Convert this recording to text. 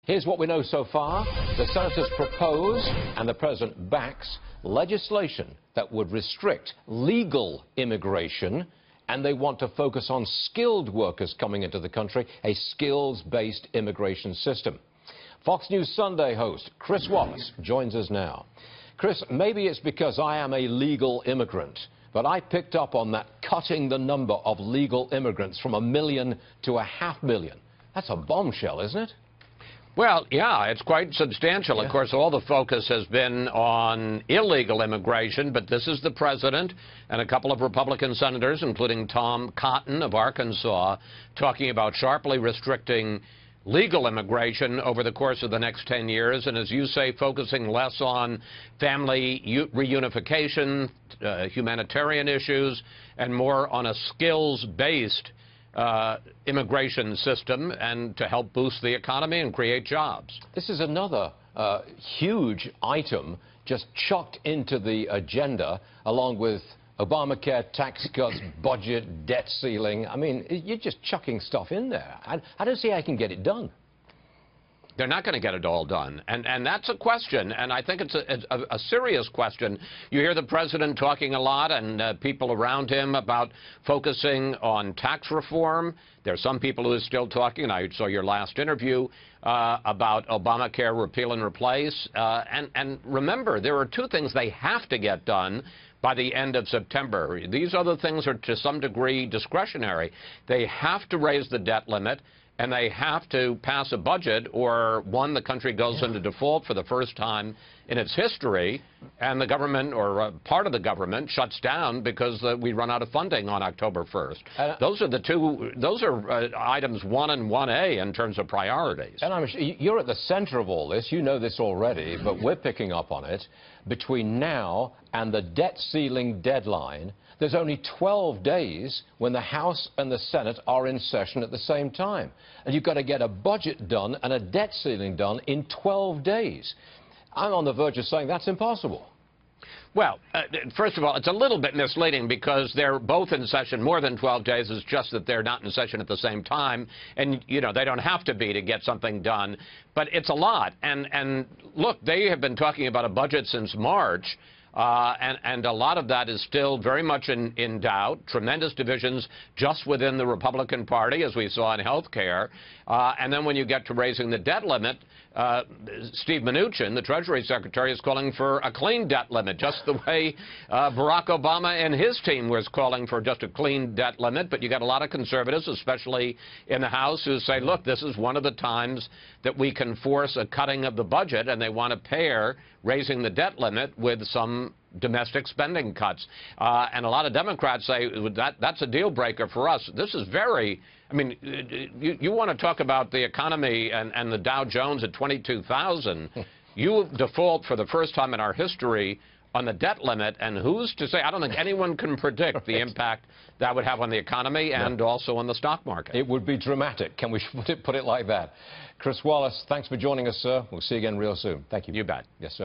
Here's what we know so far. The senators propose, and the president backs, legislation that would restrict legal immigration, and they want to focus on skilled workers coming into the country, a skills-based immigration system. Fox News Sunday host Chris Wallace joins us now. Chris, maybe it's because I am a legal immigrant, but I picked up on that cutting the number of legal immigrants from 1 million to 500,000. That's a bombshell, isn't it? Well, yeah, it's quite substantial. Yeah. Of course, all the focus has been on illegal immigration, but this is the president and a couple of Republican senators, including Tom Cotton of Arkansas, talking about sharply restricting legal immigration over the course of the next 10 years, and as you say, focusing less on family reunification, humanitarian issues, and more on a skills-based immigration system, and to help boost the economy and create jobs. This is another huge item just chucked into the agenda, along with Obamacare, tax cuts, budget, debt ceiling. I mean, you're just chucking stuff in there. I don't see how I can get it done. They're not going to get it all done. And that's a question, and I think it's a serious question. You hear the president talking a lot and people around him about focusing on tax reform. There are some people who are still talking, and I saw your last interview, about Obamacare repeal and replace. And remember, there are two things they have to get done by the end of September. These other things are to some degree discretionary. They have to raise the debt limit, and they have to pass a budget, or one, the country goes into default for the first time in its history, and the government, or part of the government, shuts down because we run out of funding on October 1st. Those are the two, those are items 1 and 1A in terms of priorities. And you're at the center of all this. You know this already, but we're picking up on it. Between now and the debt ceiling deadline, there's only 12 days when the House and the Senate are in session at the same time. And you've got to get a budget done and a debt ceiling done in 12 days. I'm on the verge of saying that's impossible. Well, first of all, it's a little bit misleading because they're both in session more than 12 days. It's just that they're not in session at the same time. And, you know, they don't have to be to get something done. But it's a lot. And look, they have been talking about a budget since March. And a lot of that is still very much in doubt. Tremendous divisions just within the Republican Party, as we saw in health care. And then when you get to raising the debt limit, Steve Mnuchin, the Treasury Secretary, is calling for a clean debt limit, just the way Barack Obama and his team was calling for just a clean debt limit. But you got a lot of conservatives, especially in the House, who say, look, this is one of the times that we can force a cutting of the budget, and they want to pair raising the debt limit with some domestic spending cuts. And a lot of Democrats say that's a deal breaker for us. This is very, I mean, you want to talk about the economy and the Dow Jones at 22,000. You default for the first time in our history on the debt limit, and who's to say? I don't think anyone can predict the impact that would have on the economy and also on the stock market. It would be dramatic. Can we put it like that? Chris Wallace, thanks for joining us, sir. We'll see you again real soon. Thank you. You bet. Yes, sir.